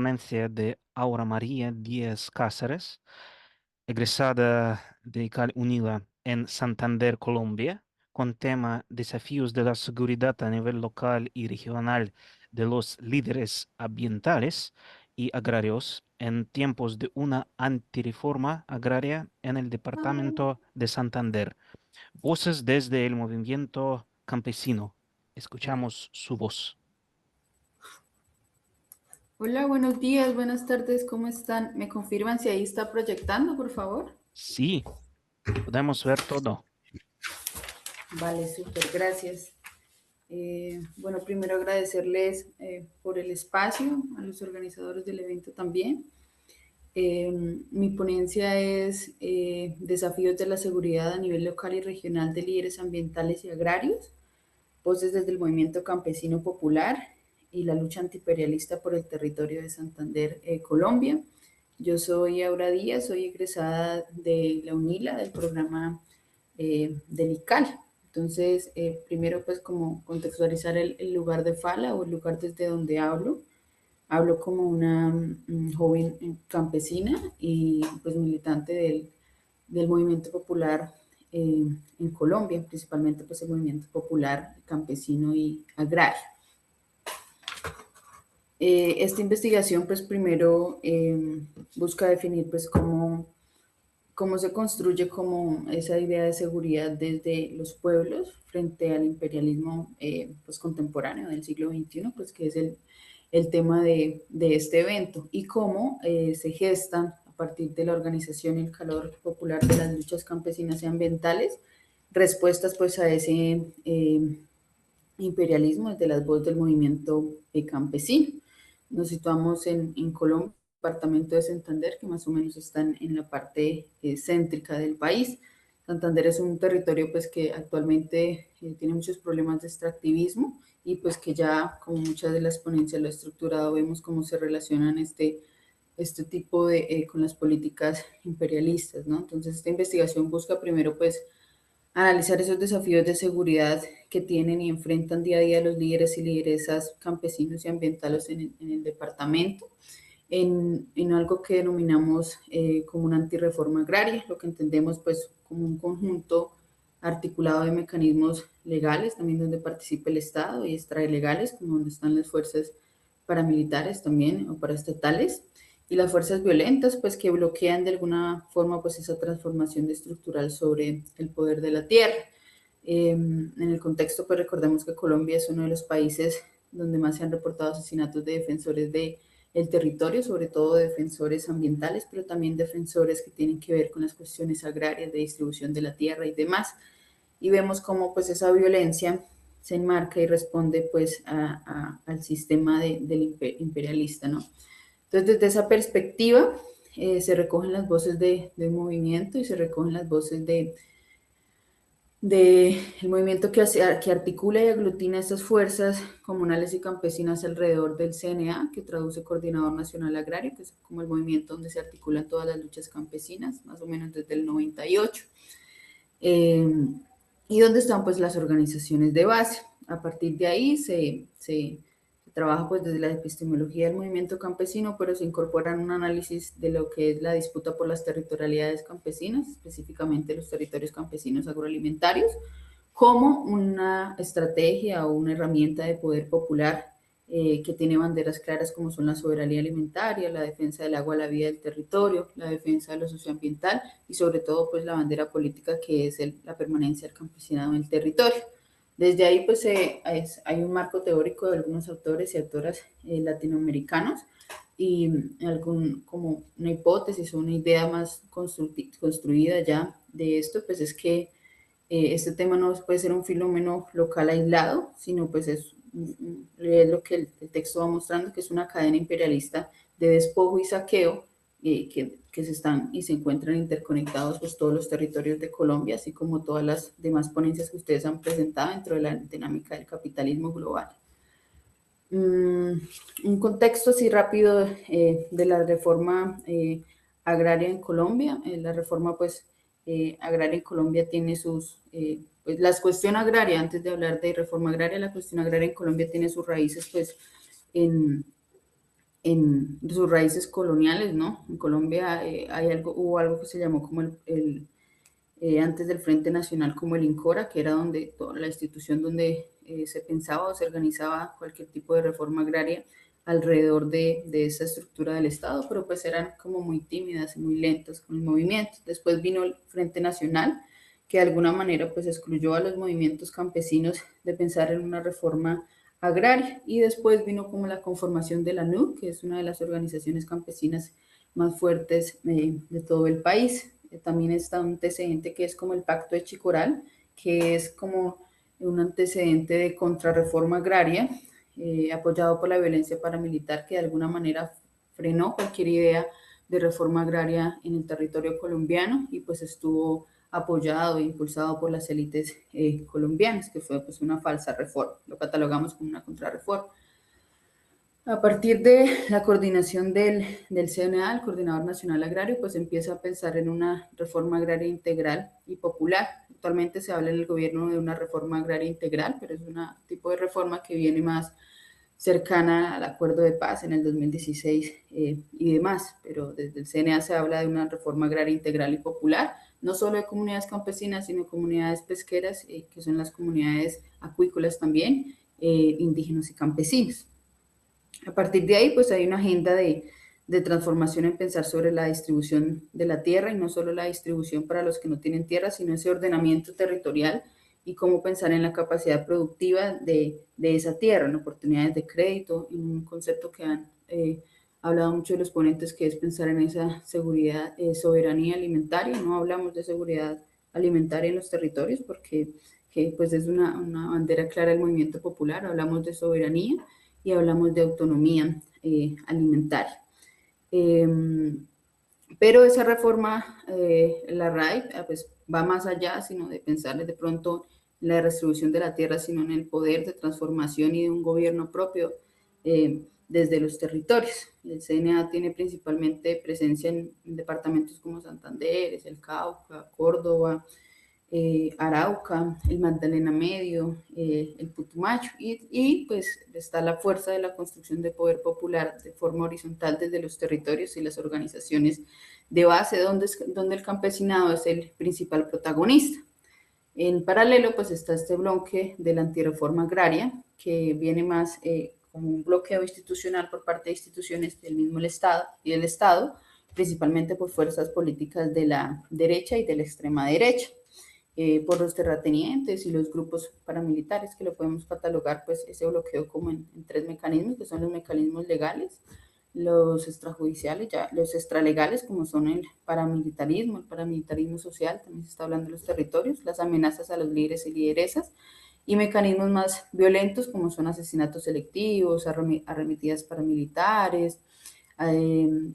ponencia de Aura María Díaz Cáceres, egresada de Cal Unida en Santander, Colombia, con tema Desafíos de la seguridad a nivel local y regional de los líderes ambientales y agrarios en tiempos de una antirreforma agraria en el departamento de Santander. Voces desde el movimiento campesino. Escuchamos su voz. Hola, buenos días, buenas tardes, ¿cómo están? ¿Me confirman si ahí está proyectando, por favor? Sí, podemos ver todo. Vale, súper, gracias. Bueno, primero agradecerles por el espacio, a los organizadores del evento también. Mi ponencia es Desafíos de la seguridad a nivel local y regional de líderes ambientales y agrarios, voces desde el movimiento campesino popular y la lucha antiimperialista por el territorio de Santander, Colombia. Yo soy Aura Díaz, soy egresada de la UNILA, del programa del ICAL. Entonces, primero pues como contextualizar el lugar de fala o el lugar desde donde hablo. Hablo como una joven campesina y pues militante del movimiento popular en Colombia, principalmente pues el movimiento popular campesino y agrario. Esta investigación pues primero busca definir pues cómo se construye como esa idea de seguridad desde los pueblos frente al imperialismo pues contemporáneo del siglo XXI, pues que es el tema de este evento y cómo se gestan a partir de la organización y el calor popular de las luchas campesinas y ambientales respuestas pues a ese imperialismo desde las voces del movimiento campesino. Nos situamos en Colombia, departamento de Santander, que más o menos están en la parte céntrica del país. Santander es un territorio pues que actualmente tiene muchos problemas de extractivismo y pues que ya como muchas de las ponencias lo ha estructurado vemos cómo se relacionan este tipo de con las políticas imperialistas, ¿no? Entonces esta investigación busca primero pues analizar esos desafíos de seguridad que tienen y enfrentan día a día los líderes y lideresas campesinos y ambientales en el departamento, en algo que denominamos como una antirreforma agraria, lo que entendemos pues como un conjunto articulado de mecanismos legales, también donde participa el Estado y extralegales, como donde están las fuerzas paramilitares también o paraestatales, y las fuerzas violentas, pues que bloquean de alguna forma pues esa transformación estructural sobre el poder de la tierra. En el contexto, pues recordemos que Colombia es uno de los países donde más se han reportado asesinatos de defensores de el territorio, sobre todo defensores ambientales, pero también defensores que tienen que ver con las cuestiones agrarias, de distribución de la tierra y demás. Y vemos cómo pues esa violencia se enmarca y responde pues al sistema del imperialista, ¿no? Entonces, desde esa perspectiva, se recogen las voces del movimiento y se recogen las voces el movimiento que articula y aglutina estas fuerzas comunales y campesinas alrededor del CNA, que traduce Coordinador Nacional Agrario, que es como el movimiento donde se articulan todas las luchas campesinas, más o menos desde el 98, y donde están pues las organizaciones de base. A partir de ahí se trabaja pues desde la epistemología del movimiento campesino, pero se incorporan un análisis de lo que es la disputa por las territorialidades campesinas, específicamente los territorios campesinos agroalimentarios, como una estrategia o una herramienta de poder popular que tiene banderas claras como son la soberanía alimentaria, la defensa del agua, la vida del territorio, la defensa de lo socioambiental y sobre todo pues la bandera política que es la permanencia del campesinado en el territorio. Desde ahí pues hay un marco teórico de algunos autores y autoras latinoamericanos y como una hipótesis o una idea más construida ya de esto, pues es que este tema no puede ser un fenómeno local aislado, sino pues es lo que el texto va mostrando, que es una cadena imperialista de despojo y saqueo que se están y se encuentran interconectados pues todos los territorios de Colombia, así como todas las demás ponencias que ustedes han presentado dentro de la dinámica del capitalismo global. Un contexto así rápido de la reforma agraria en Colombia. La reforma pues agraria en Colombia tiene pues, la cuestión agraria, antes de hablar de reforma agraria, la cuestión agraria en Colombia tiene sus raíces pues en en sus raíces coloniales, ¿no? En Colombia hubo algo que se llamó como antes del Frente Nacional como el INCORA, que era donde toda la institución donde se pensaba o se organizaba cualquier tipo de reforma agraria alrededor de esa estructura del Estado, pero pues eran como muy tímidas y muy lentas con el movimiento. Después vino el Frente Nacional, que de alguna manera pues excluyó a los movimientos campesinos de pensar en una reforma agraria, y después vino como la conformación de la NUC, que es una de las organizaciones campesinas más fuertes de todo el país. También está un antecedente que es como el Pacto de Chicoral, que es como un antecedente de contrarreforma agraria, apoyado por la violencia paramilitar, que de alguna manera frenó cualquier idea de reforma agraria en el territorio colombiano, y pues estuvo apoyado e impulsado por las élites colombianas, que fue pues una falsa reforma, lo catalogamos como una contrarreforma. A partir de la coordinación del CNA, el Coordinador Nacional Agrario, pues empieza a pensar en una reforma agraria integral y popular. Actualmente se habla en el gobierno de una reforma agraria integral, pero es un tipo de reforma que viene más cercana al acuerdo de paz en el 2016 y demás, pero desde el CNA se habla de una reforma agraria integral y popular, no solo de comunidades campesinas, sino comunidades pesqueras, que son las comunidades acuícolas también, indígenas y campesinos. A partir de ahí, pues hay una agenda de transformación en pensar sobre la distribución de la tierra, y no solo la distribución para los que no tienen tierra, sino ese ordenamiento territorial y cómo pensar en la capacidad productiva de esa tierra, en oportunidades de crédito, en un concepto que han hablado mucho de los ponentes, que es pensar en esa seguridad, soberanía alimentaria. No hablamos de seguridad alimentaria en los territorios porque pues es una bandera clara del movimiento popular, hablamos de soberanía y hablamos de autonomía alimentaria. Eh, pero esa reforma, la RAI, pues va más allá, sino de pensar de pronto en la redistribución de la tierra, sino en el poder de transformación y de un gobierno propio desde los territorios. El CNA tiene principalmente presencia en departamentos como Santander, el Cauca, Córdoba, Arauca, el Magdalena Medio, el Putumayo, pues está la fuerza de la construcción de poder popular de forma horizontal desde los territorios y las organizaciones de base, donde el campesinado es el principal protagonista. En paralelo, pues está este bloque de la antirreforma agraria, que viene más como un bloqueo institucional por parte de instituciones del mismo Estado y del Estado, principalmente por fuerzas políticas de la derecha y de la extrema derecha, por los terratenientes y los grupos paramilitares, que lo podemos catalogar pues ese bloqueo como en tres mecanismos, que son los mecanismos legales, los extrajudiciales, ya los extralegales, como son el paramilitarismo social, también se está hablando de los territorios, las amenazas a los líderes y lideresas, y mecanismos más violentos como son asesinatos selectivos, arremetidas paramilitares, eh,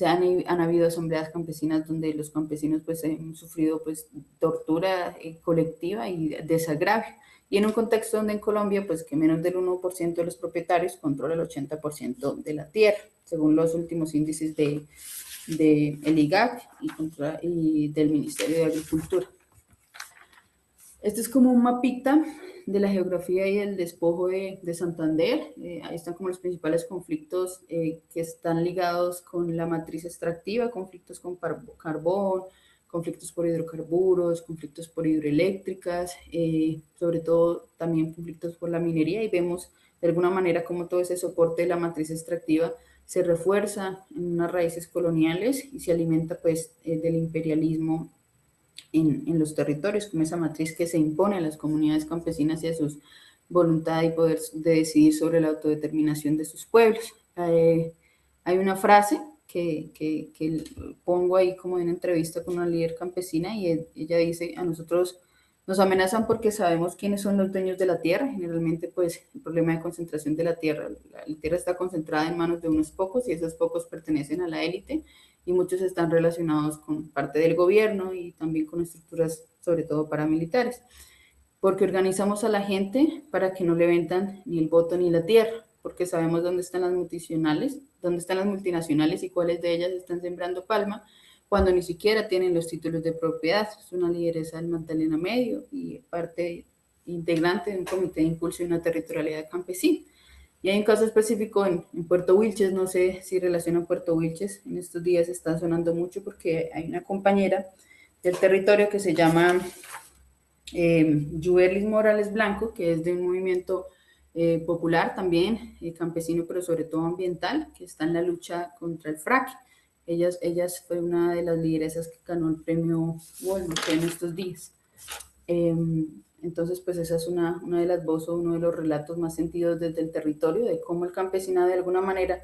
han habido asambleas campesinas donde los campesinos pues han sufrido pues tortura colectiva y desagravio. Y en un contexto donde en Colombia pues que menos del 1% de los propietarios controla el 80% de la tierra, según los últimos índices de el IGAC y del Ministerio de Agricultura. Este es como un mapita de la geografía y el despojo de Santander. Ahí están como los principales conflictos que están ligados con la matriz extractiva, conflictos con carbón, conflictos por hidrocarburos, conflictos por hidroeléctricas, sobre todo también conflictos por la minería, y vemos de alguna manera cómo todo ese soporte de la matriz extractiva se refuerza en unas raíces coloniales y se alimenta pues del imperialismo en los territorios, como esa matriz que se impone a las comunidades campesinas y a su voluntad y poder de decidir sobre la autodeterminación de sus pueblos. Hay una frase que pongo ahí como en una entrevista con una líder campesina, y ella dice: a nosotros nos amenazan porque sabemos quiénes son los dueños de la tierra. Generalmente pues el problema de concentración de la tierra está concentrada en manos de unos pocos, y esos pocos pertenecen a la élite, y muchos están relacionados con parte del gobierno y también con estructuras, sobre todo paramilitares, porque organizamos a la gente para que no le vendan ni el voto ni la tierra, porque sabemos dónde están las multinacionales y cuáles de ellas están sembrando palma cuando ni siquiera tienen los títulos de propiedad. Es una lideresa del Magdalena Medio y parte integrante de un comité de impulso y una territorialidad campesina. Y hay un caso específico en Puerto Wilches, no sé si relaciona a Puerto Wilches, en estos días está sonando mucho porque hay una compañera del territorio que se llama Yuberlis Morales Blanco, que es de un movimiento popular también, campesino, pero sobre todo ambiental, que está en la lucha contra el fracking. Ellas fue una de las lideresas que ganó el premio Wolf en estos días. Entonces, pues esa es una de las voces, uno de los relatos más sentidos desde el territorio, de cómo el campesinado de alguna manera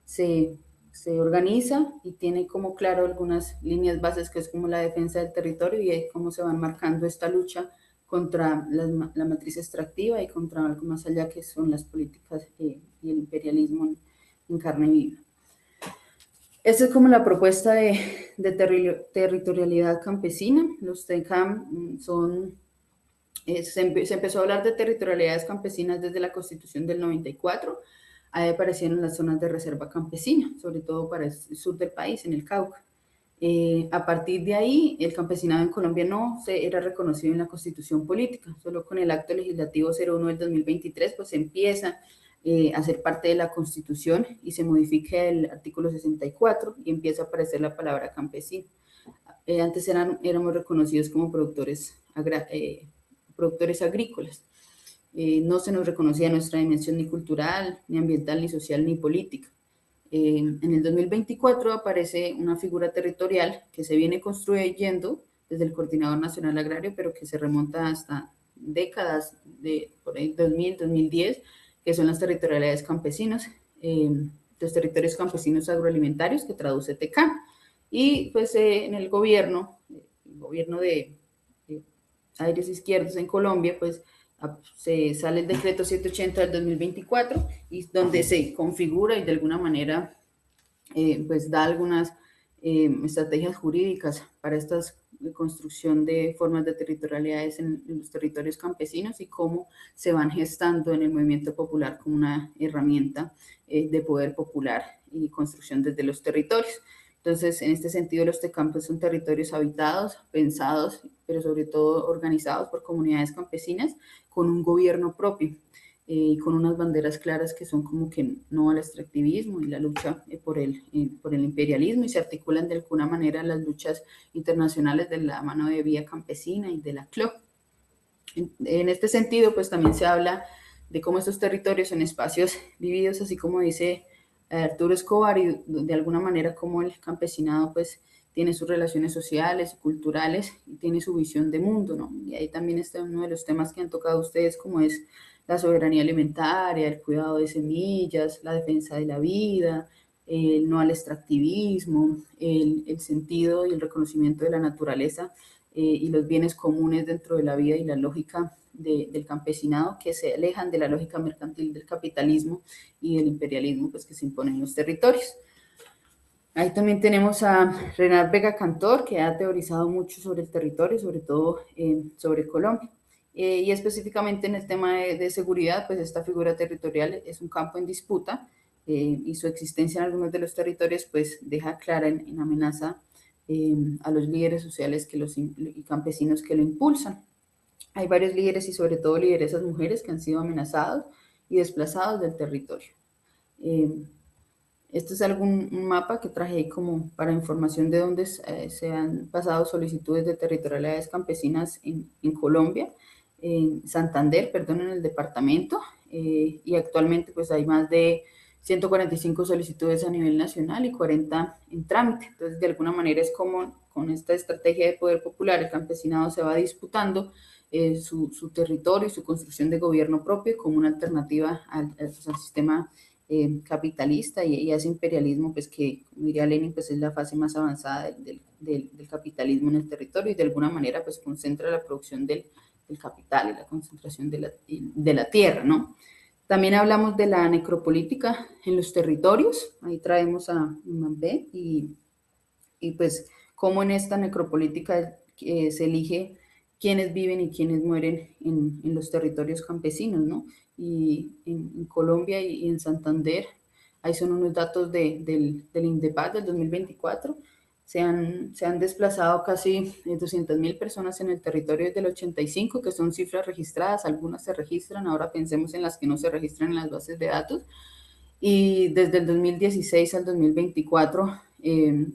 se, se organiza y tiene como claro algunas líneas bases que es como la defensa del territorio y cómo se van marcando esta lucha contra la matriz extractiva y contra algo más allá que son las políticas y el imperialismo en carne viva. Esta es como la propuesta de territorialidad campesina. Los TECAM son se empezó a hablar de territorialidades campesinas desde la Constitución del 94. Ahí aparecieron las zonas de reserva campesina, sobre todo para el sur del país, en el Cauca. A partir de ahí, el campesinado en Colombia no se era reconocido en la Constitución política. Solo con el Acto Legislativo 01 del 2023, pues se empieza a ser parte de la Constitución y se modifica el artículo 64 y empieza a aparecer la palabra campesino. Antes éramos reconocidos como productores agrícolas. No se nos reconocía nuestra dimensión ni cultural, ni ambiental, ni social, ni política. En el 2024 aparece una figura territorial que se viene construyendo desde el Coordinador Nacional Agrario, pero que se remonta hasta décadas de por ahí 2000, 2010, que son las territorialidades campesinas, los territorios campesinos agroalimentarios, que traduce TECAM. Y pues en el gobierno de aires izquierdos en Colombia, pues se sale el decreto 780 del 2024 y donde se configura y de alguna manera pues da algunas estrategias jurídicas para esta construcción de formas de territorialidades en los territorios campesinos y cómo se van gestando en el movimiento popular como una herramienta de poder popular y construcción desde los territorios. Entonces, en este sentido, los TECAMPOS son territorios habitados, pensados, pero sobre todo organizados por comunidades campesinas con un gobierno propio y con unas banderas claras que son como que no al extractivismo y la lucha por el imperialismo y se articulan de alguna manera las luchas internacionales de la mano de Vía Campesina y de la CLO. En este sentido, pues también se habla de cómo estos territorios son espacios vividos, así como dice Arturo Escobar, y de alguna manera como el campesinado pues tiene sus relaciones sociales, culturales y tiene su visión de mundo, ¿no? Y ahí también está uno de los temas que han tocado ustedes, como es la soberanía alimentaria, el cuidado de semillas, la defensa de la vida, el no al extractivismo, el sentido y el reconocimiento de la naturaleza y los bienes comunes dentro de la vida y la lógica del campesinado que se alejan de la lógica mercantil del capitalismo y del imperialismo pues, que se impone en los territorios. Ahí también tenemos a Renat Vega Cantor, que ha teorizado mucho sobre el territorio, sobre todo sobre Colombia. Y específicamente en el tema de seguridad, pues esta figura territorial es un campo en disputa y su existencia en algunos de los territorios pues deja clara en amenaza a los líderes sociales y campesinos que lo impulsan. Hay varios líderes y sobre todo lideresas mujeres que han sido amenazados y desplazados del territorio. Este es un mapa que traje ahí como para información de dónde se han pasado solicitudes de territorialidades campesinas en Colombia, en Santander, perdón, en el departamento, y actualmente pues hay más de 145 solicitudes a nivel nacional y 40 en trámite. Entonces, de alguna manera es como con esta estrategia de poder popular, el campesinado se va disputando su territorio y su construcción de gobierno propio como una alternativa al sistema capitalista y ese imperialismo, pues que, como diría Lenin, pues es la fase más avanzada del capitalismo en el territorio y de alguna manera pues concentra la producción del capital y la concentración de la tierra, ¿no? También hablamos de la necropolítica en los territorios, ahí traemos a Mambé y pues cómo en esta necropolítica se elige quiénes viven y quiénes mueren en los territorios campesinos, ¿no? Y en Colombia y en Santander, ahí son unos datos del INDEPAC del 2024, se han desplazado casi 200.000 personas en el territorio desde el 85, que son cifras registradas, algunas se registran, ahora pensemos en las que no se registran en las bases de datos, y desde el 2016 al 2024,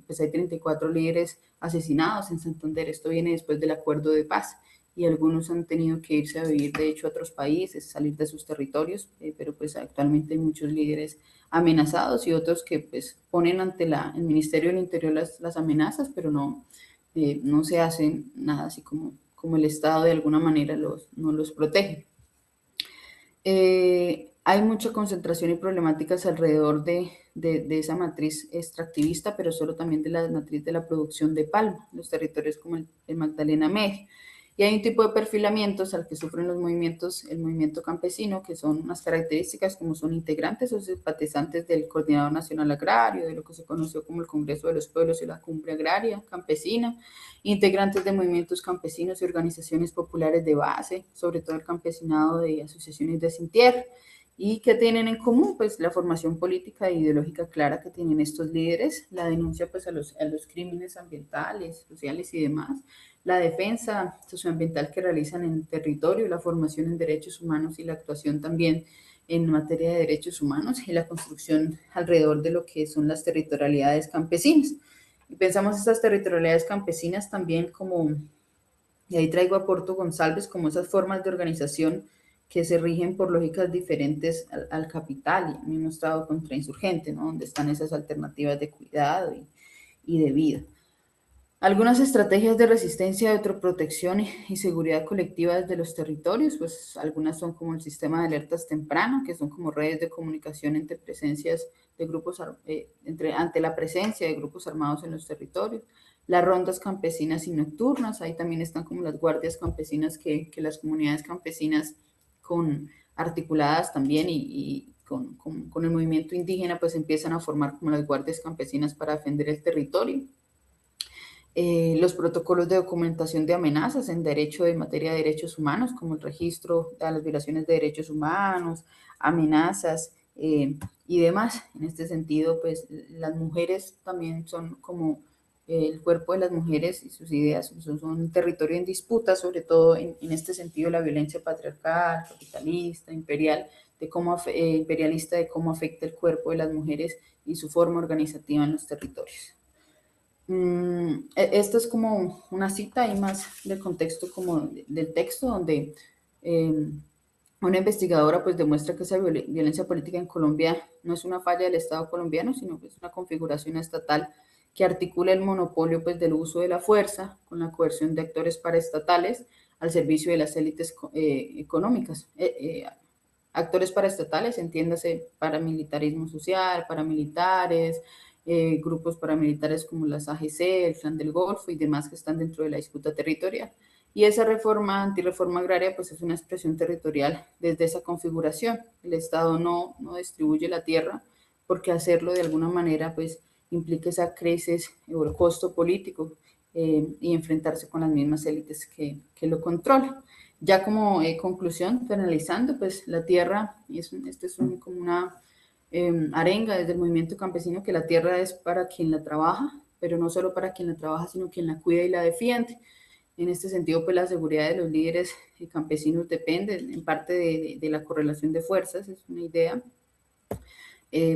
pues hay 34 líderes asesinados en Santander. Esto viene después del acuerdo de paz y algunos han tenido que irse a vivir de hecho a otros países, salir de sus territorios, pero pues actualmente hay muchos líderes amenazados y otros que pues ponen ante el Ministerio del Interior las amenazas, pero no se hace nada, así como el Estado de alguna manera no los protege. Hay mucha concentración y problemáticas alrededor de esa matriz extractivista, pero solo también de la matriz de la producción de palma, los territorios como el Magdalena Medio. Y hay un tipo de perfilamientos al que sufren los movimientos, el movimiento campesino, que son unas características como son integrantes o simpatizantes del Coordinador Nacional Agrario, de lo que se conoció como el Congreso de los Pueblos y la Cumbre Agraria Campesina, integrantes de movimientos campesinos y organizaciones populares de base, sobre todo el campesinado de asociaciones de sin tierra. ¿Y qué tienen en común? Pues la formación política e ideológica clara que tienen estos líderes, la denuncia pues a los crímenes ambientales, sociales y demás, la defensa socioambiental que realizan en el territorio, la formación en derechos humanos y la actuación también en materia de derechos humanos y la construcción alrededor de lo que son las territorialidades campesinas. Y pensamos estas territorialidades campesinas también como, y ahí traigo a Porto González, como esas formas de organización que se rigen por lógicas diferentes al capital y al mismo Estado contrainsurgente, ¿no? Donde están esas alternativas de cuidado y de vida. Algunas estrategias de resistencia, de autoprotección y seguridad colectiva desde los territorios, pues algunas son como el sistema de alertas temprano, que son como redes de comunicación entre presencias de grupos, ante la presencia de grupos armados en los territorios, las rondas campesinas y nocturnas, ahí también están como las guardias campesinas que las comunidades campesinas con articuladas también y con el movimiento indígena pues empiezan a formar como las guardias campesinas para defender el territorio. Los protocolos de documentación de amenazas en derecho en materia de derechos humanos, como el registro de las violaciones de derechos humanos, amenazas y demás. En este sentido, pues las mujeres también son como el cuerpo de las mujeres y sus ideas son un territorio en disputa, sobre todo en este sentido la violencia patriarcal, capitalista, imperial, imperialista de cómo afecta el cuerpo de las mujeres y su forma organizativa en los territorios. Esto es como una cita y más del contexto como del texto donde una investigadora pues demuestra que esa violencia política en Colombia no es una falla del Estado colombiano, sino que es una configuración estatal que articula el monopolio pues del uso de la fuerza con la coerción de actores paraestatales al servicio de las élites económicas. Actores paraestatales, entiéndase paramilitarismo social, paramilitares, grupos paramilitares como las AGC, el Clan del Golfo y demás que están dentro de la disputa territorial. Y esa reforma, antirreforma agraria, pues es una expresión territorial desde esa configuración. El Estado no distribuye la tierra porque hacerlo de alguna manera pues implica esa crisis o el costo político y enfrentarse con las mismas élites que lo controlan. Ya como conclusión, finalizando, pues la tierra, y este es como una arenga desde el movimiento campesino, que la tierra es para quien la trabaja, pero no solo para quien la trabaja, sino quien la cuida y la defiende. En este sentido, pues la seguridad de los líderes campesinos depende en parte de la correlación de fuerzas, es una idea,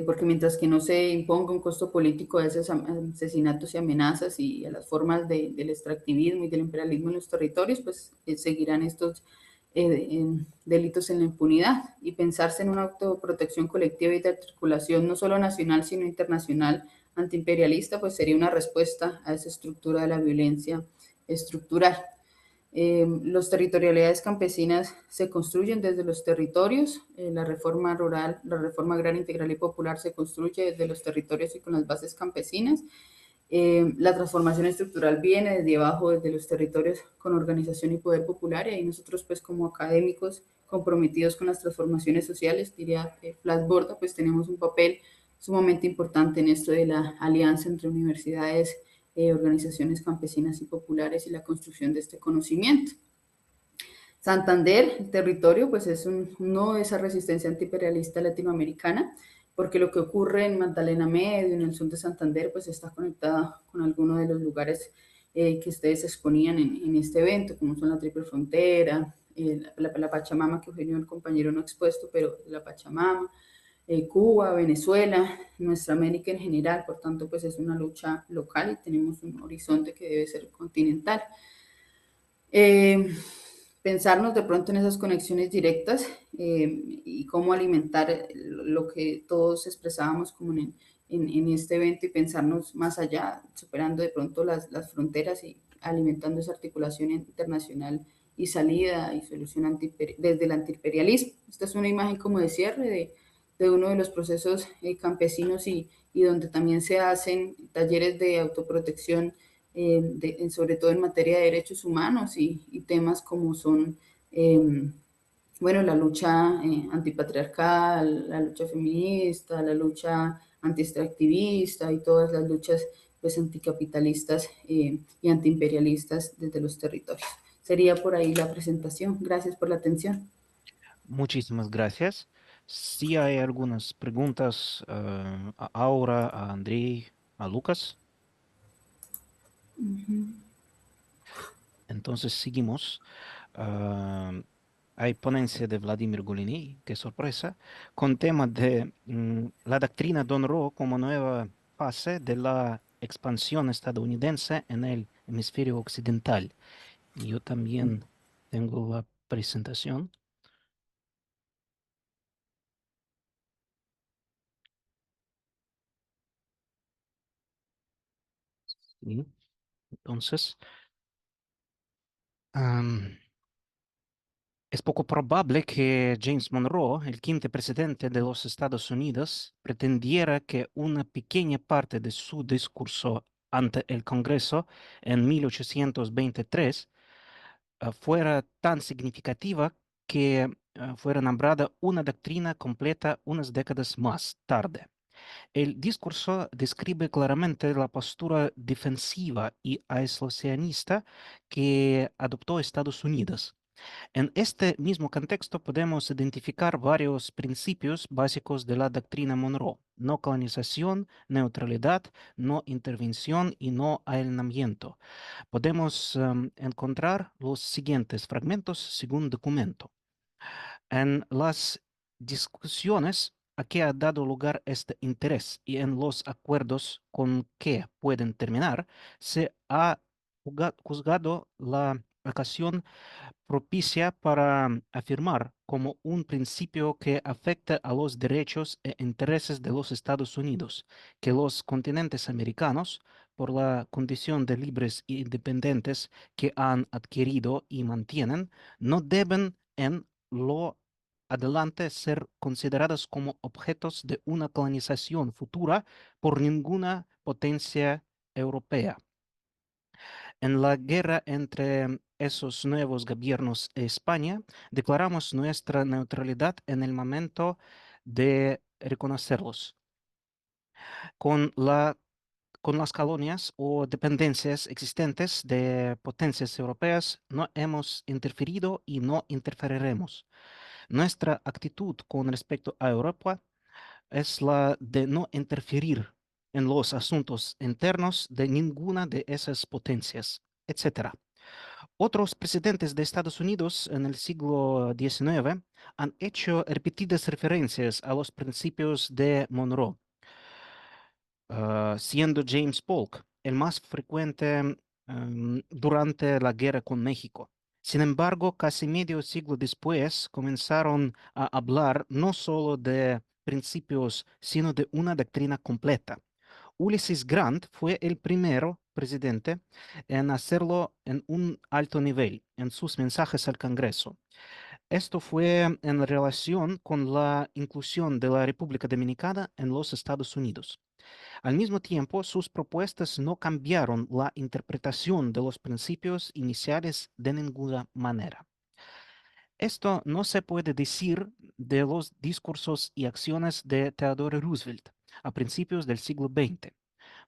porque mientras que no se imponga un costo político a esos asesinatos y amenazas y a las formas del extractivismo y del imperialismo en los territorios, pues seguirán estos delitos en la impunidad y pensarse en una autoprotección colectiva y de articulación no solo nacional sino internacional antiimperialista, pues sería una respuesta a esa estructura de la violencia estructural. Las territorialidades campesinas se construyen desde los territorios, la reforma rural, la reforma agraria integral y popular se construye desde los territorios y con las bases campesinas. La transformación estructural viene desde abajo, desde los territorios, con organización y poder popular, y ahí nosotros pues como académicos comprometidos con las transformaciones sociales, diría Flas Borda, pues tenemos un papel sumamente importante en esto de la alianza entre universidades, organizaciones campesinas y populares y la construcción de este conocimiento. Santander, el territorio, pues es uno de esa resistencia antiimperialista latinoamericana porque lo que ocurre en Magdalena Medio, en el sur de Santander, pues está conectada con algunos de los lugares que ustedes exponían en este evento, como son la Triple Frontera, la Pachamama, que Eugenio, el compañero, no ha expuesto, pero la Pachamama, Cuba, Venezuela, nuestra América en general, por tanto, pues es una lucha local y tenemos un horizonte que debe ser continental. Eh, Pensarnos de pronto en esas conexiones directas y cómo alimentar lo que todos expresábamos como en este evento y pensarnos más allá, superando de pronto las fronteras y alimentando esa articulación internacional y salida y solución desde el antiimperialismo. Esta es una imagen como de cierre de uno de los procesos campesinos y donde también se hacen talleres de autoprotección sobre todo en materia de derechos humanos y temas como son, bueno, la lucha antipatriarcal, la lucha feminista, la lucha antiextractivista y todas las luchas pues anticapitalistas y antiimperialistas desde los territorios. Sería por ahí la presentación. Gracias por la atención. Muchísimas gracias. Si hay algunas preguntas a Aura, a Andrei, a Lucas, entonces seguimos. Ah, hay ponencia de Vladimir Goliny, qué sorpresa, con tema de la doctrina Don Roe como nueva fase de la expansión estadounidense en el hemisferio occidental. Y yo también tengo la presentación. ¿Sí? Entonces, am, es poco probable que James Monroe, el quinto presidente de los Estados Unidos, pretendiera que una pequeña parte de su discurso ante el Congreso en 1823 fuera tan significativa que fuera nombrada una doctrina completa unas décadas más tarde. El discurso describe claramente la postura defensiva y aislacionista que adoptó Estados Unidos. En este mismo contexto podemos identificar varios principios básicos de la doctrina Monroe: no colonización, neutralidad, no intervención y no alienamiento. Podemos encontrar los siguientes fragmentos según documento. En las discusiones a que ha dado lugar este interés y en los acuerdos con que pueden terminar, se ha juzgado la ocasión propicia para afirmar como un principio que afecta a los derechos e intereses de los Estados Unidos, que los continentes americanos, por la condición de libres e independientes que han adquirido y mantienen, no deben en lo adelante ser considerados como objetos de una colonización futura por ninguna potencia europea. En la guerra entre esos nuevos gobiernos e España, declaramos nuestra neutralidad en el momento de reconocerlos. Con con las colonias o dependencias existentes de potencias europeas no hemos interferido y no interferiremos. Nuestra actitud con respecto a Europa es la de no interferir en los asuntos internos de ninguna de esas potencias, etcétera. Otros presidentes de Estados Unidos en el siglo XIX han hecho repetidas referencias a los principios de Monroe, siendo James Polk el más frecuente durante la guerra con México. Sin embargo, casi medio siglo después comenzaron a hablar no solo de principios, sino de una doctrina completa. Ulysses Grant fue el primero presidente en hacerlo en un alto nivel en sus mensajes al Congreso. Esto fue en relación con la inclusión de la República Dominicana en los Estados Unidos. Al mismo tiempo, sus propuestas no cambiaron la interpretación de los principios iniciales de ninguna manera. Esto no se puede decir de los discursos y acciones de Theodore Roosevelt a principios del siglo XX.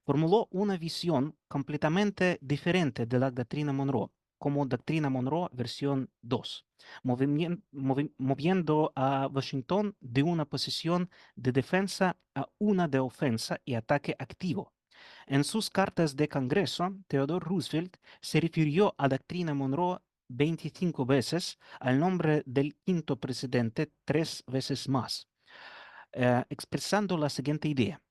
Formuló una visión completamente diferente de la doctrina Monroe. como Doctrina Monroe versión 2, moviendo a Washington de una posición de defensa a una de ofensa y ataque activo. En sus cartas de Congreso, Theodore Roosevelt se refirió a Doctrina Monroe 25 veces, al nombre del quinto presidente 3 veces más, expresando la siguiente idea.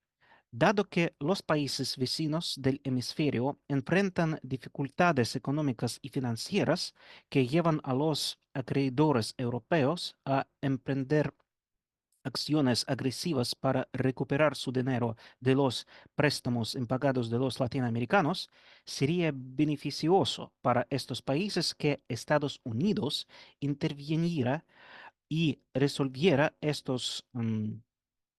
Dado que los países vecinos del hemisferio enfrentan dificultades económicas y financieras que llevan a los acreedores europeos a emprender acciones agresivas para recuperar su dinero de los préstamos impagados de los latinoamericanos, sería beneficioso para estos países que Estados Unidos interviniera y resolviera estos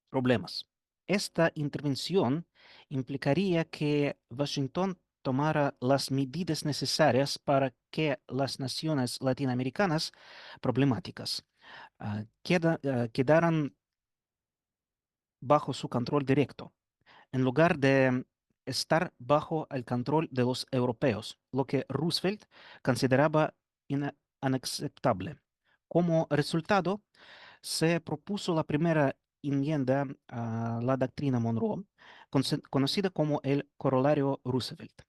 problemas. Esta intervención implicaría que Washington tomara las medidas necesarias para que las naciones latinoamericanas problemáticas quedaran bajo su control directo, en lugar de estar bajo el control de los europeos, lo que Roosevelt consideraba inaceptable. Como resultado, se propuso la primera enmienda a la doctrina Monroe, conocida como el corolario Roosevelt.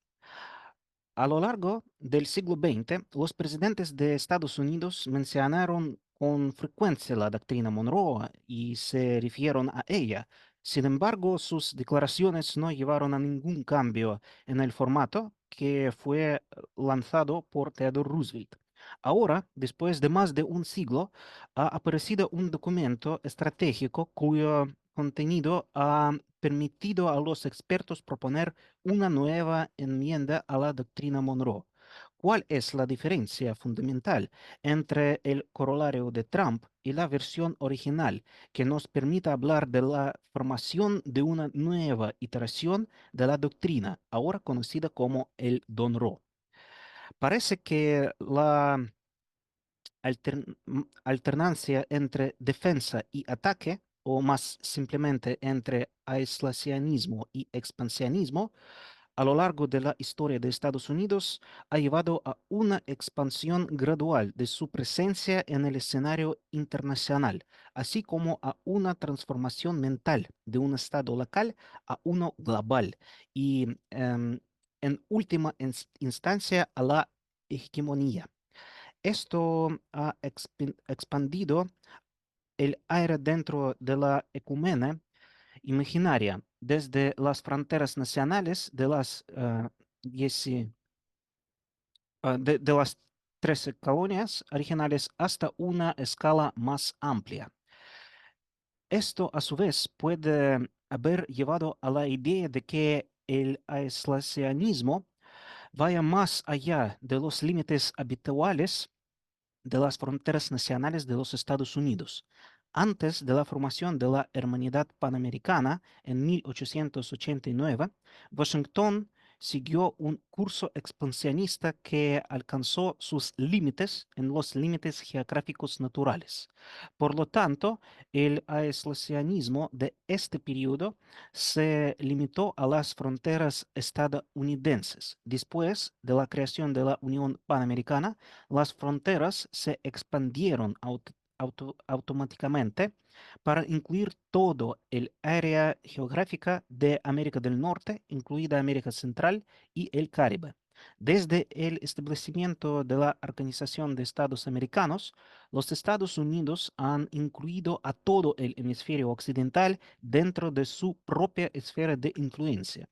A lo largo del siglo XX, los presidentes de Estados Unidos mencionaron con frecuencia la doctrina Monroe y se refirieron a ella. Sin embargo, sus declaraciones no llevaron a ningún cambio en el formato que fue lanzado por Theodore Roosevelt. Ahora, después de más de un siglo, ha aparecido un documento estratégico cuyo contenido ha permitido a los expertos proponer una nueva enmienda a la doctrina Monroe. ¿Cuál es la diferencia fundamental entre el corolario de Trump y la versión original que nos permite hablar de la formación de una nueva iteración de la doctrina, ahora conocida como el Don Roe? Parece que la alternancia entre defensa y ataque, o más simplemente entre aislacionismo y expansionismo, a lo largo de la historia de Estados Unidos ha llevado a una expansión gradual de su presencia en el escenario internacional, así como a una transformación mental de un Estado local a uno global y, en última instancia, a la hegemonía. Esto ha expandido el aire dentro de la ecumena imaginaria, desde las fronteras nacionales de las, 13 colonias originales hasta una escala más amplia. Esto, a su vez, puede haber llevado a la idea de que el aislacionismo vaya más allá de los límites habituales de las fronteras nacionales de los Estados Unidos. Antes de la formación de la Hermandad Panamericana en 1889, Washington siguió un curso expansionista que alcanzó sus límites en los límites geográficos naturales. Por lo tanto, el aislacionismo de este periodo se limitó a las fronteras estadounidenses. Después de la creación de la Unión Panamericana, las fronteras se expandieron automáticamente para incluir todo el área geográfica de América del Norte, incluida América Central y el Caribe. Desde el establecimiento de la Organización de Estados Americanos, los Estados Unidos han incluido a todo el hemisferio occidental dentro de su propia esfera de influencia.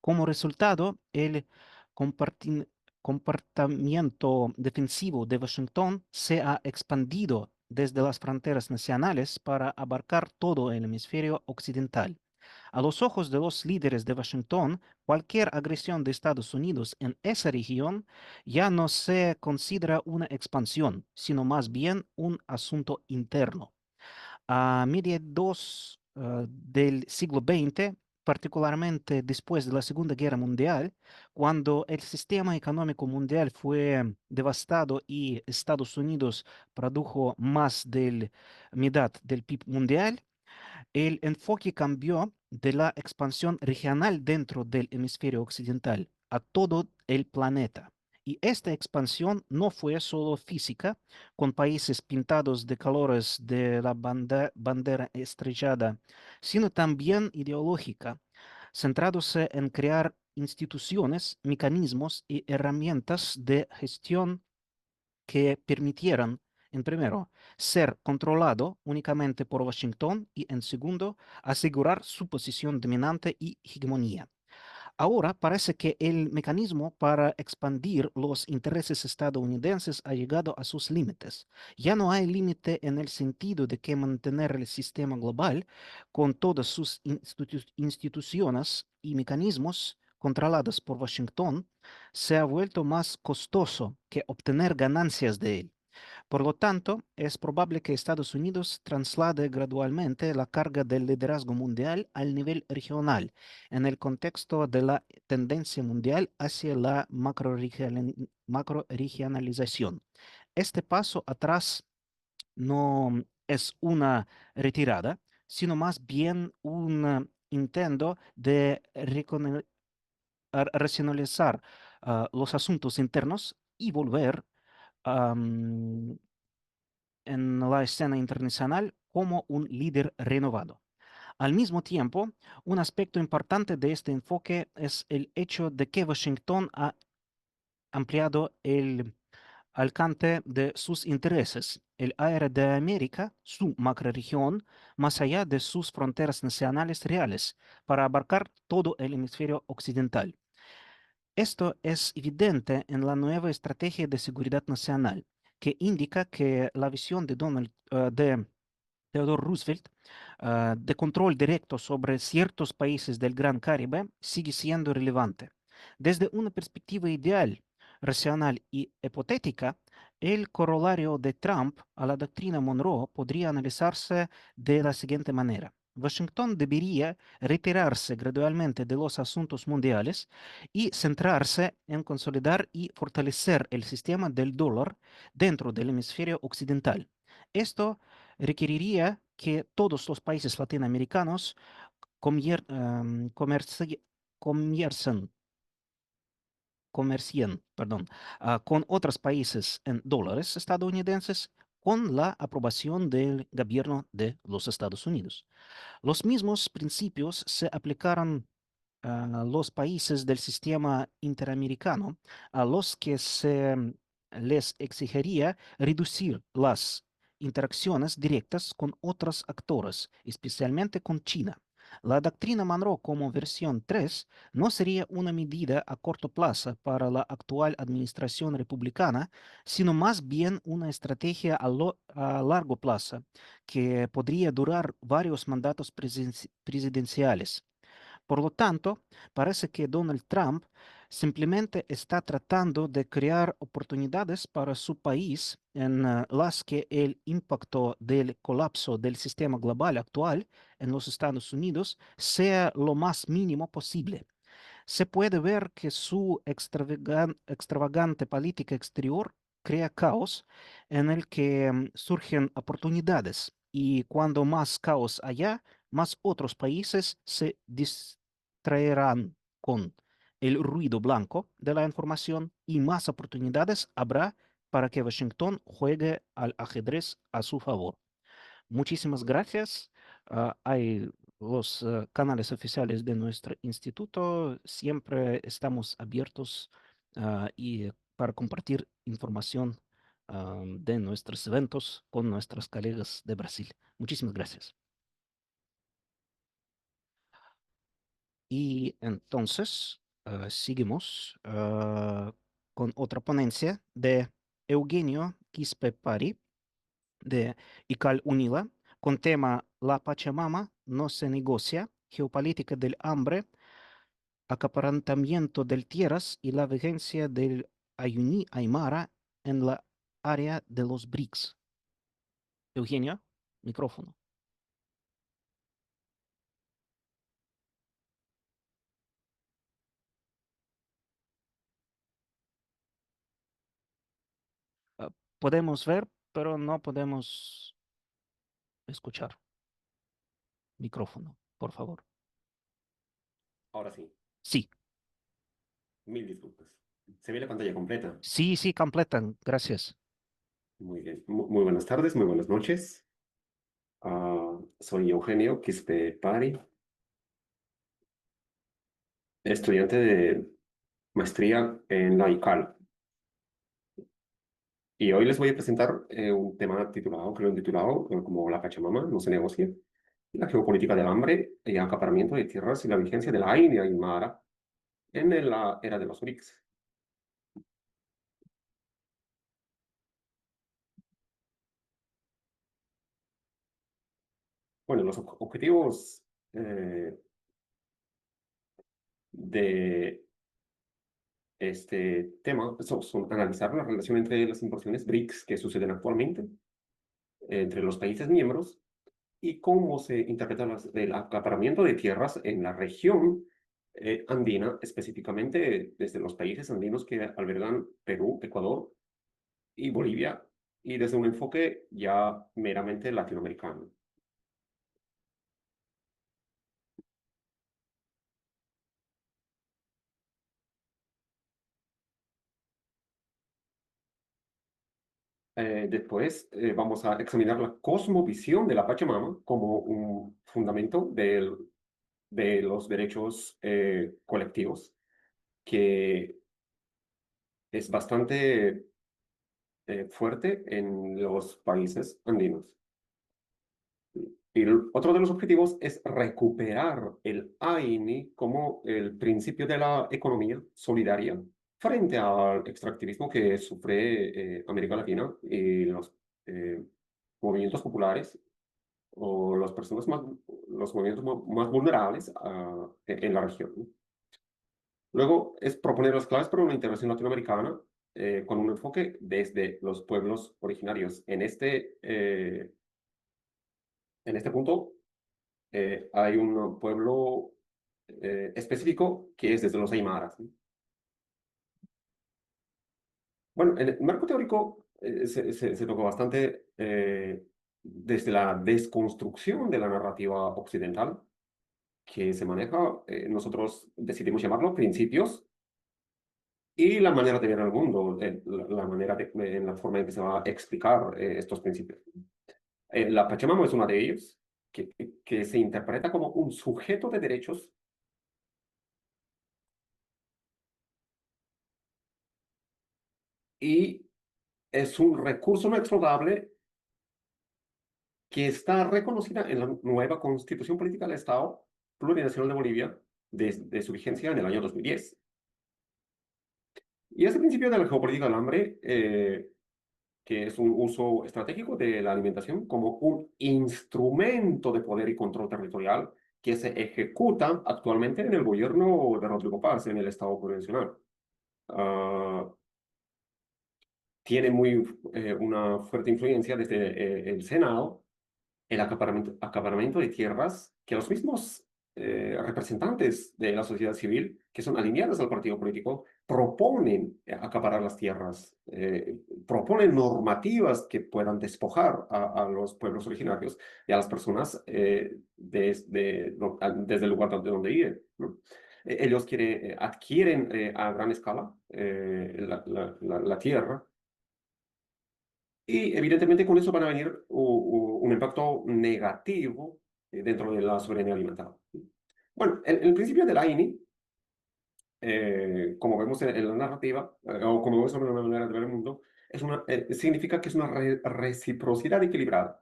Como resultado, el comparti- comportamiento defensivo de Washington se ha expandido desde las fronteras nacionales para abarcar todo el hemisferio occidental. A los ojos de los líderes de Washington, cualquier agresión de Estados Unidos en esa región ya no se considera una expansión, sino más bien un asunto interno. A mediados del siglo XX, particularmente después de la Segunda Guerra Mundial, cuando el sistema económico mundial fue devastado y Estados Unidos produjo más de la mitad del PIB mundial, el enfoque cambió de la expansión regional dentro del hemisferio occidental a todo el planeta. Y esta expansión no fue solo física, con países pintados de colores de la bandera estrellada, sino también ideológica, centrándose en crear instituciones, mecanismos y herramientas de gestión que permitieran, en primero, ser controlado únicamente por Washington y, en segundo, asegurar su posición dominante y hegemonía. Ahora parece que el mecanismo para expandir los intereses estadounidenses ha llegado a sus límites. Ya no hay límite en el sentido de que mantener el sistema global con todas sus instituciones y mecanismos controlados por Washington se ha vuelto más costoso que obtener ganancias de él. Por lo tanto, es probable que Estados Unidos traslade gradualmente la carga del liderazgo mundial al nivel regional, en el contexto de la tendencia mundial hacia la macroregionalización. Este paso atrás no es una retirada, sino más bien un intento de racionalizar los asuntos internos y volver en la escena internacional como un líder renovado. Al mismo tiempo, un aspecto importante de este enfoque es el hecho de que Washington ha ampliado el alcance de sus intereses, el área de América, su macrorregión, más allá de sus fronteras nacionales reales, para abarcar todo el hemisferio occidental. Esto es evidente en la nueva estrategia de seguridad nacional, que indica que la visión de Theodore Roosevelt de control directo sobre ciertos países del Gran Caribe sigue siendo relevante. Desde una perspectiva ideal, racional y hipotética, el corolario de Trump a la doctrina Monroe podría analizarse de la siguiente manera. Washington debería retirarse gradualmente de los asuntos mundiales y centrarse en consolidar y fortalecer el sistema del dólar dentro del hemisferio occidental. Esto requeriría que todos los países latinoamericanos comier- em, comerci- comiercen- comercien, perdón, con otros países en dólares estadounidenses con la aprobación del gobierno de los Estados Unidos. Los mismos principios se aplicaron a los países del sistema interamericano, a los que se les exigiría reducir las interacciones directas con otros actores, especialmente con China. La doctrina Monroe como versión 3 no sería una medida a corto plazo para la actual administración republicana, sino más bien una estrategia a largo plazo que podría durar varios mandatos presidenciales. Por lo tanto, parece que Donald Trump simplemente está tratando de crear oportunidades para su país en las que el impacto del colapso del sistema global actual en los Estados Unidos sea lo más mínimo posible. Se puede ver que su extravagante política exterior crea caos en el que surgen oportunidades y cuando más caos haya, más otros países se distraerán con el ruido blanco de la información y más oportunidades habrá para que Washington juegue al ajedrez a su favor. Muchísimas gracias. Hay los canales oficiales de nuestro instituto. Siempre estamos abiertos y para compartir información de nuestros eventos con nuestros colegas de Brasil. Muchísimas gracias. Y entonces seguimos con otra ponencia de Eugenio Quispe Pari de ICAL UNILA con tema La Pachamama no se negocia, geopolítica del hambre, acaparantamiento del tierras y la vigencia del Ayuní Aymara en la área de los BRICS. Eugenio, micrófono. Ah, podemos ver, pero no podemos escuchar. Micrófono, por favor. Ahora sí, Sí, mil disculpas. Se ve la pantalla completa. Sí, sí, completan. Gracias. Muy bien. Muy buenas tardes, muy buenas noches. Soy Eugenio Quispe Pari, estudiante de maestría en la ICAL. Y hoy les voy a presentar un tema titulado, que lo he titulado como La Pachamama no se negocia, la geopolítica del hambre y acaparamiento de tierras y la vigencia de la India Aymara en la era de los BRICS. Bueno, los objetivos de este tema son analizar la relación entre las inversiones BRICS que suceden actualmente entre los países miembros y cómo se interpreta el acaparamiento de tierras en la región andina, específicamente desde los países andinos que albergan Perú, Ecuador y Bolivia, y desde un enfoque ya meramente latinoamericano. Después vamos a examinar la cosmovisión de la Pachamama como un fundamento de los derechos colectivos, que es bastante fuerte en los países andinos. Y otro de los objetivos es recuperar el AINI como el principio de la economía solidaria frente al extractivismo que sufre América Latina y los eh, movimientos populares o las personas más, los movimientos más vulnerables en la región, ¿no? Luego es proponer las claves para una integración latinoamericana con un enfoque desde los pueblos originarios. En este punto hay un pueblo específico que es desde los Aymaras, ¿no? Bueno, en el marco teórico se tocó bastante desde la desconstrucción de la narrativa occidental que se maneja, nosotros decidimos llamarlo principios, y la manera de ver el mundo, la manera en la forma en que se va a explicar estos principios. La Pachamama es una de ellos, que se interpreta como un sujeto de derechos y es un recurso no explotable que está reconocida en la nueva Constitución Política del Estado Plurinacional de Bolivia desde su vigencia en el año 2010. Y ese principio de la geopolítica del hambre, que es un uso estratégico de la alimentación como un instrumento de poder y control territorial que se ejecuta actualmente en el gobierno de Rodrigo Paz, en el Estado plurinacional. Ah, Tiene una fuerte influencia desde el Senado, el acaparamiento de tierras que los mismos representantes de la sociedad civil, que son alineados al partido político, proponen acaparar las tierras, proponen normativas que puedan despojar a los pueblos originarios y a las personas desde el lugar donde viven, ¿no? Ellos adquieren a gran escala la tierra, y evidentemente con eso van a venir un impacto negativo dentro de la soberanía alimentaria. Bueno, el principio de la INI, como vemos en la narrativa, o como vemos en la manera de ver el mundo, significa que es una reciprocidad equilibrada.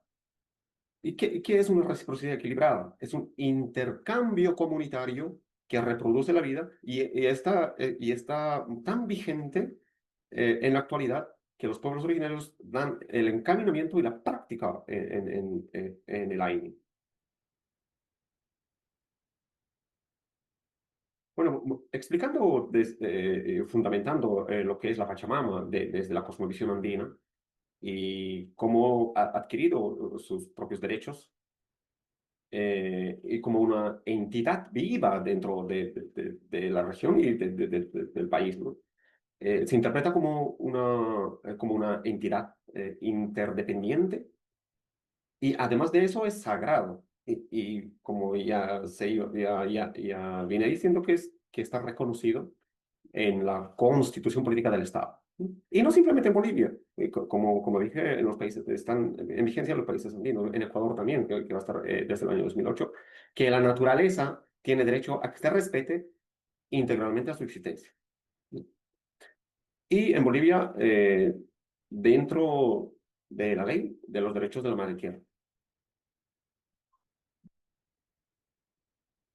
¿Y qué es una reciprocidad equilibrada? Es un intercambio comunitario que reproduce la vida y está tan vigente en la actualidad que los pueblos originarios dan el encaminamiento y la práctica en el AINI. Bueno, explicando, fundamentando lo que es la Pachamama desde la cosmovisión andina y cómo ha adquirido sus propios derechos y como una entidad viva dentro de la región y del país, ¿no? Se interpreta como una entidad interdependiente, y además de eso es sagrado. Como ya viene diciendo que está reconocido en la constitución política del Estado. Y no simplemente en Bolivia, como dije, en los países están en vigencia los países andinos, en Ecuador también, que va a estar desde el año 2008, que la naturaleza tiene derecho a que se respete integralmente a su existencia. Y en Bolivia, dentro de la ley de los derechos de la madre tierra.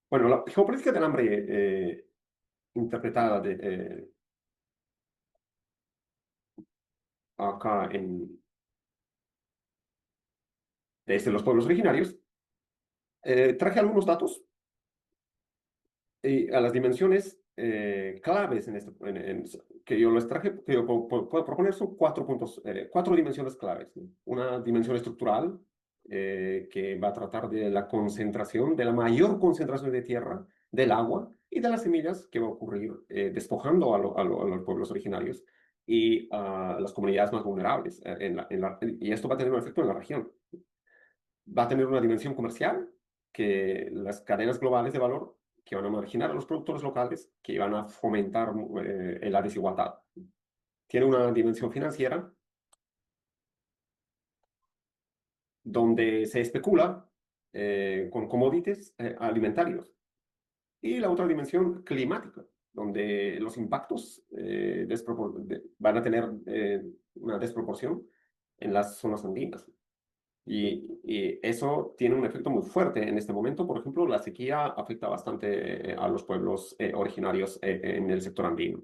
Bueno, la geopolítica del hambre interpretada acá desde los pueblos originarios, traje algunos datos y a las dimensiones claves que yo les traje, que yo puedo proponer son 4 puntos, 4 dimensiones claves, ¿no? Una dimensión estructural que va a tratar de la concentración, de la mayor concentración de tierra, del agua y de las semillas que va a ocurrir despojando a los pueblos originarios y a las comunidades más vulnerables. Y esto va a tener un efecto en la región. Va a tener una dimensión comercial, que las cadenas globales de valor que van a marginar a los productores locales, que van a fomentar la desigualdad. Tiene una dimensión financiera, donde se especula con commodities alimentarios. Y la otra dimensión climática, donde los impactos van a tener una desproporción en las zonas andinas. Y eso tiene un efecto muy fuerte en este momento. Por ejemplo, la sequía afecta bastante a los pueblos originarios en el sector andino.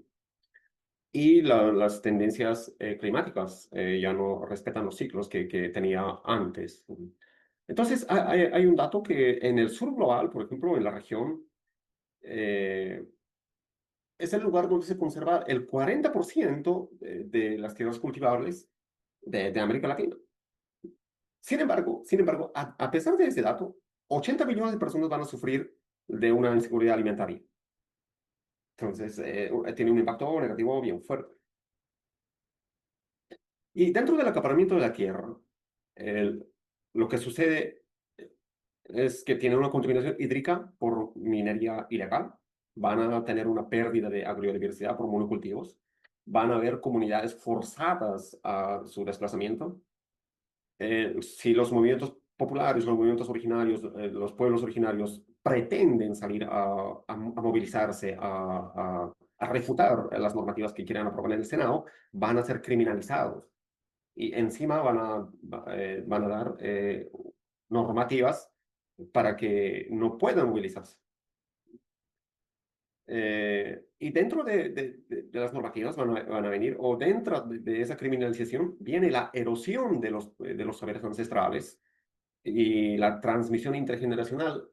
Y las tendencias climáticas ya no respetan los ciclos que tenía antes. Entonces, hay un dato que en el sur global, por ejemplo, en la región, eh, es el lugar donde se conserva el 40% de las tierras cultivables de América Latina. Sin embargo, a pesar de ese dato, 80 millones de personas van a sufrir de una inseguridad alimentaria. Entonces, tiene un impacto negativo bien fuerte. Y dentro del acaparamiento de la tierra, el- lo que sucede es que tiene una contaminación hídrica por minería ilegal, van a tener una pérdida de agrodiversidad por monocultivos, van a haber comunidades forzadas a su desplazamiento. Si los movimientos populares, los movimientos originarios, los pueblos originarios pretenden salir a movilizarse, a refutar las normativas que quieran aprobar en el Senado, van a ser criminalizados. Y encima van a dar normativas para que no puedan movilizarse. Y dentro de las normativas van a venir, o dentro de esa criminalización, viene la erosión de los saberes ancestrales y la transmisión intergeneracional,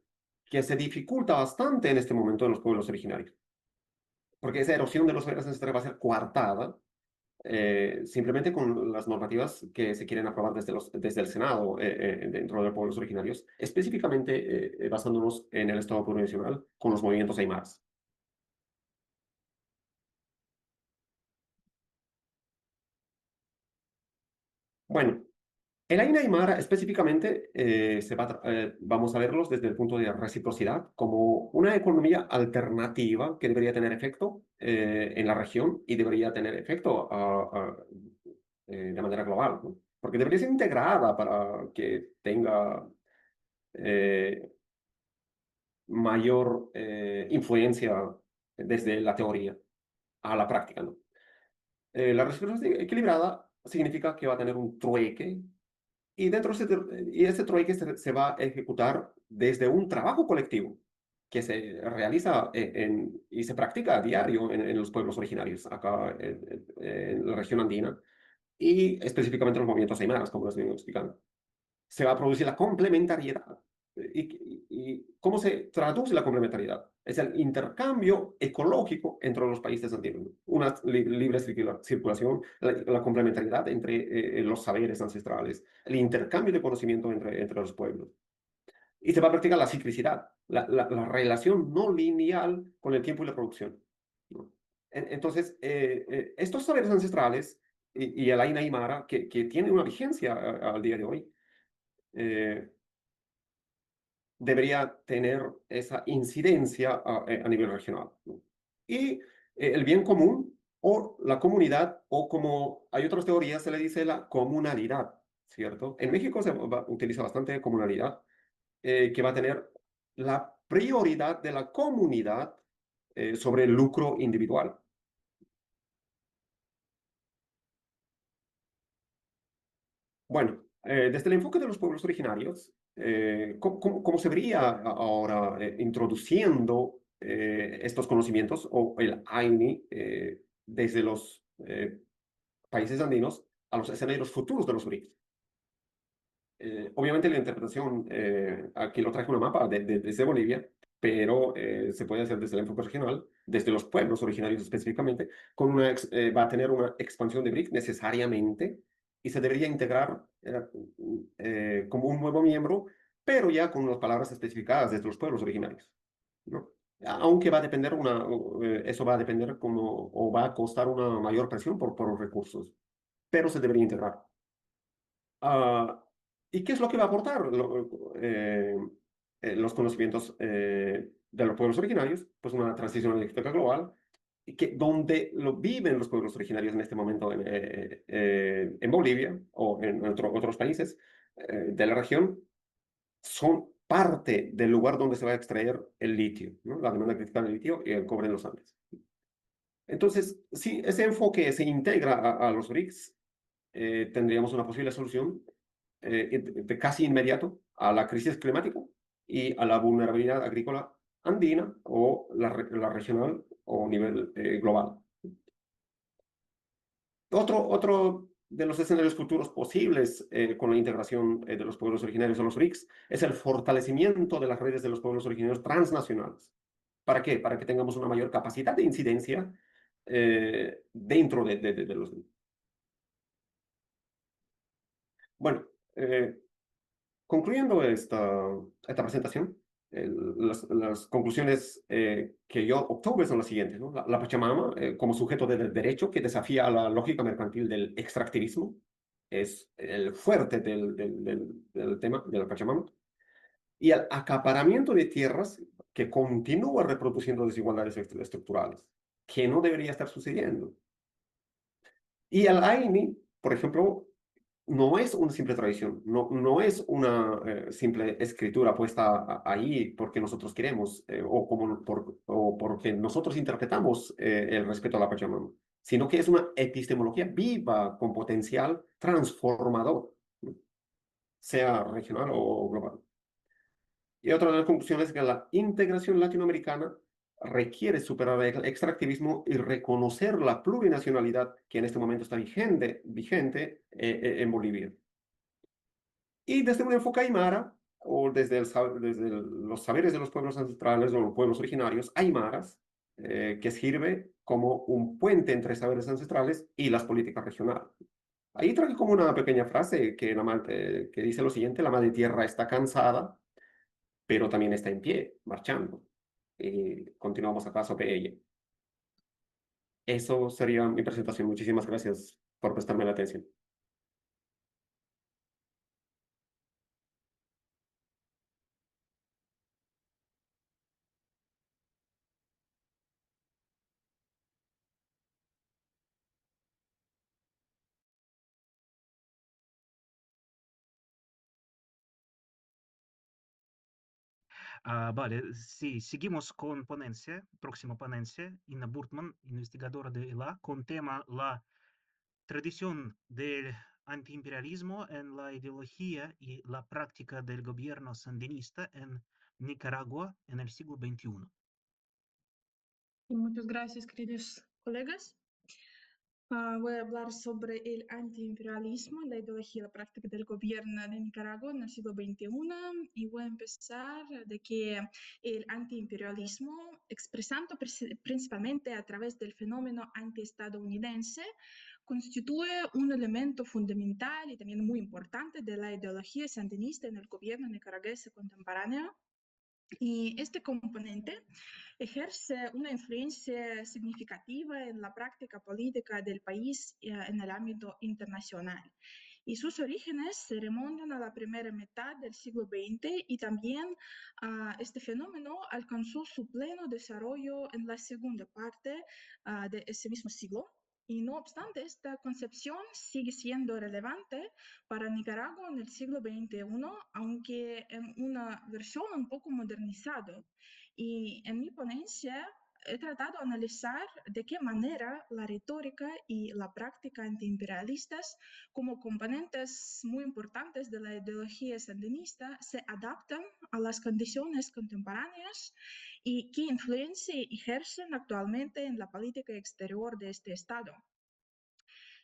que se dificulta bastante en este momento en los pueblos originarios. Porque esa erosión de los saberes ancestrales va a ser coartada simplemente con las normativas que se quieren aprobar desde el Senado dentro de los pueblos originarios, específicamente basándonos en el Estado plurinacional con los movimientos aymaras. Bueno, el Aina Aymara específicamente vamos a verlos desde el punto de reciprocidad como una economía alternativa que debería tener efecto en la región y debería tener efecto de manera global, ¿no? Porque debería ser integrada para que tenga eh, mayor influencia desde la teoría a la práctica, ¿no? La reciprocidad equilibrada significa que va a tener un trueque. Y ese trueque se va a ejecutar desde un trabajo colectivo que se realiza y se practica a diario en los pueblos originarios, acá en la región andina, y específicamente en los movimientos aymaras, como les vengo explicando. Se va a producir la complementariedad. ¿Y cómo se traduce la complementariedad? Es el intercambio ecológico entre los países andinos. Una libre circulación, la complementariedad entre los saberes ancestrales, el intercambio de conocimiento entre los pueblos. Y se va a practicar la ciclicidad, la relación no lineal con el tiempo y la producción, ¿no? Entonces, estos saberes ancestrales y el Aina Aymara, que tiene una vigencia al día de hoy, eh, debería tener esa incidencia a nivel regional, ¿no? Y el bien común o la comunidad, o como hay otras teorías, se le dice la comunalidad, ¿cierto? En México se utiliza bastante comunalidad, que va a tener la prioridad de la comunidad sobre el lucro individual. Bueno, desde el enfoque de los pueblos originarios, ¿cómo se vería ahora introduciendo estos conocimientos o el AINI desde los países andinos a los escenarios futuros de los BRICS? Obviamente la interpretación, aquí lo traje una mapa desde Bolivia, pero se puede hacer desde el enfoque regional, desde los pueblos originarios específicamente, va a tener una expansión de BRICS necesariamente y se debería integrar como un nuevo miembro, pero ya con unas palabras especificadas desde los pueblos originarios, ¿no? Aunque va a depender eso va a depender como, o va a costar una mayor presión por los recursos, pero se debería integrar. Ah, ¿Y qué es lo que va a aportar los conocimientos de los pueblos originarios? Pues una transición energética global, donde lo viven los pueblos originarios en este momento en Bolivia o en otros países de la región, son parte del lugar donde se va a extraer el litio, ¿no? La demanda crítica del litio y el cobre en los Andes. Entonces, si ese enfoque se integra a los BRICS, tendríamos una posible solución casi inmediato a la crisis climática y a la vulnerabilidad agrícola andina o la regional o nivel global. Otro de los escenarios futuros posibles con la integración de los pueblos originarios a los BRICS es el fortalecimiento de las redes de los pueblos originarios transnacionales. ¿Para qué? Para que tengamos una mayor capacidad de incidencia dentro de los... Bueno, concluyendo esta presentación, las conclusiones que yo obtuve son las siguientes, ¿no? La Pachamama, como sujeto de derecho que desafía a la lógica mercantil del extractivismo, es el fuerte del tema de la Pachamama, y el acaparamiento de tierras que continúa reproduciendo desigualdades estructurales, que no debería estar sucediendo. Y el AINI, por ejemplo, no es una simple tradición, no es una simple escritura puesta ahí porque nosotros queremos o porque nosotros interpretamos el respeto a la Pachamama, sino que es una epistemología viva con potencial transformador, ¿no? Sea regional o global. Y otra de las conclusiones es que la integración latinoamericana requiere superar el extractivismo y reconocer la plurinacionalidad que en este momento está vigente en Bolivia. Y desde un enfoque aymara, o desde los saberes de los pueblos ancestrales o los pueblos originarios, aymaras, que sirve como un puente entre saberes ancestrales y las políticas regionales. Ahí traje como una pequeña frase que dice lo siguiente: la madre tierra está cansada, pero también está en pie, marchando. Y continuamos a paso de ella. Eso sería mi presentación. Muchísimas gracias por prestarme la atención. Vale, sí, seguimos con ponencia, próxima ponencia, Inna Burtman, investigadora de ELA, con tema la tradición del antiimperialismo en la ideología y la práctica del gobierno sandinista en Nicaragua en el siglo XXI. Muchas gracias, queridos colegas. Voy a hablar sobre el antiimperialismo, la ideología y la práctica del gobierno de Nicaragua en el siglo XXI, y voy a empezar de que el antiimperialismo, expresando principalmente a través del fenómeno antiestadounidense, constituye un elemento fundamental y también muy importante de la ideología sandinista en el gobierno nicaragüense contemporáneo. Y este componente ejerce una influencia significativa en la práctica política del país en el ámbito internacional. y sus orígenes se remontan a la primera mitad del siglo XX y también este fenómeno alcanzó su pleno desarrollo en la segunda parte de ese mismo siglo. Y no obstante, esta concepción sigue siendo relevante para Nicaragua en el siglo XXI, aunque en una versión un poco modernizada. Y en mi ponencia he tratado de analizar de qué manera la retórica y la práctica antiimperialistas como componentes muy importantes de la ideología sandinista se adaptan a las condiciones contemporáneas y qué influencia ejercen actualmente en la política exterior de este Estado.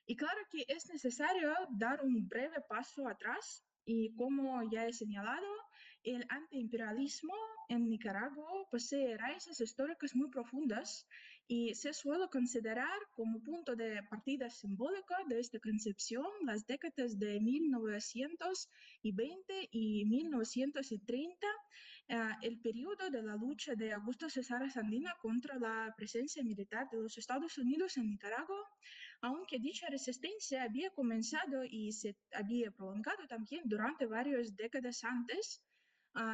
Y claro que es necesario dar un breve paso atrás y como ya he señalado, el antiimperialismo en Nicaragua posee raíces históricas muy profundas y se suele considerar como punto de partida simbólico de esta concepción las décadas de 1920 y 1930, el periodo de la lucha de Augusto César Sandino contra la presencia militar de los Estados Unidos en Nicaragua, aunque dicha resistencia había comenzado y se había prolongado también durante varias décadas antes.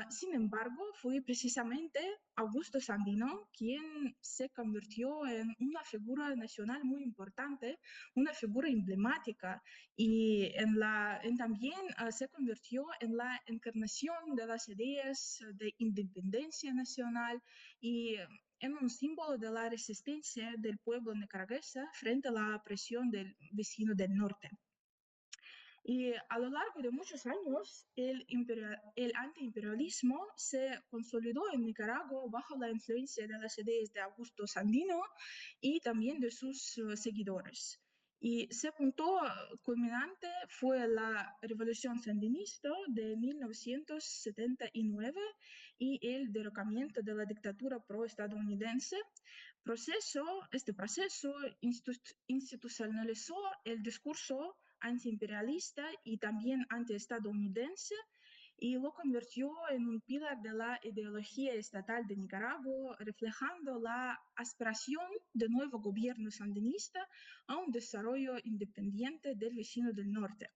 Sin embargo, fue precisamente Augusto Sandino quien se convirtió en una figura nacional muy importante, una figura emblemática, y también se convirtió en la encarnación de las ideas de independencia nacional y en un símbolo de la resistencia del pueblo nicaragüense frente a la presión del vecino del norte. Y a lo largo de muchos años, el antiimperialismo se consolidó en Nicaragua bajo la influencia de las ideas de Augusto Sandino y también de sus seguidores. Y ese punto culminante fue la revolución sandinista de 1979 y el derrocamiento de la dictadura pro-estadounidense. Este proceso institucionalizó el discurso antiimperialista y también antiestadounidense y lo convirtió en un pilar de la ideología estatal de Nicaragua, reflejando la aspiración del nuevo gobierno sandinista a un desarrollo independiente del vecino del norte.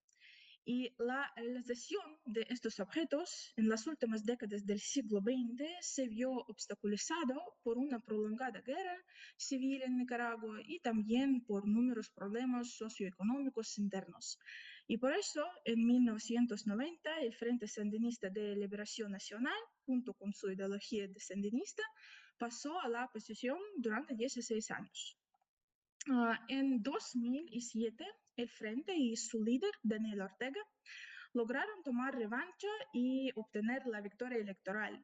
Y la realización de estos objetos en las últimas décadas del siglo XX se vio obstaculizado por una prolongada guerra civil en Nicaragua y también por numerosos problemas socioeconómicos internos. Y por eso, en 1990, el Frente Sandinista de Liberación Nacional, junto con su ideología de sandinista, pasó a la oposición durante 16 años. En 2007, el Frente y su líder, Daniel Ortega, lograron tomar revancha y obtener la victoria electoral.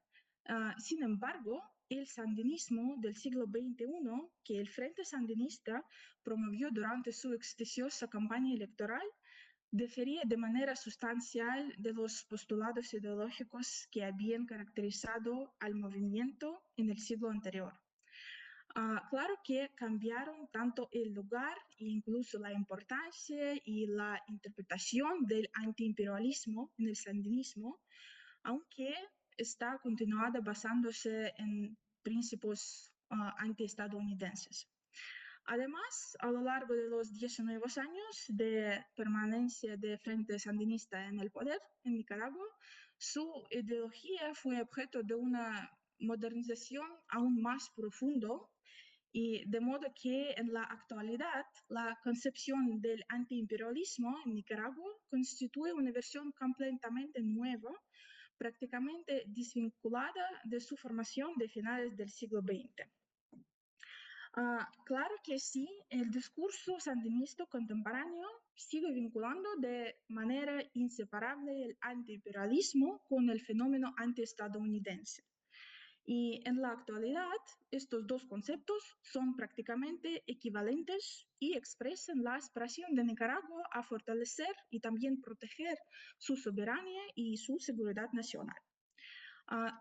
Sin embargo, el sandinismo del siglo XXI, que el Frente Sandinista promovió durante su exitosa campaña electoral, difería de manera sustancial de los postulados ideológicos que habían caracterizado al movimiento en el siglo anterior. Claro que cambiaron tanto el lugar e incluso la importancia y la interpretación del antiimperialismo en el sandinismo, aunque está continuada basándose en principios antiestadounidenses. Además, a lo largo de los 19 años de permanencia del Frente Sandinista en el poder en Nicaragua, su ideología fue objeto de una modernización aún más profundo y de modo que en la actualidad la concepción del antiimperialismo en Nicaragua constituye una versión completamente nueva, prácticamente desvinculada de su formación de finales del siglo XX. Claro que sí, el discurso sandinista contemporáneo sigue vinculando de manera inseparable el antiimperialismo con el fenómeno antiestadounidense. Y en la actualidad, estos dos conceptos son prácticamente equivalentes y expresan la aspiración de Nicaragua a fortalecer y también proteger su soberanía y su seguridad nacional.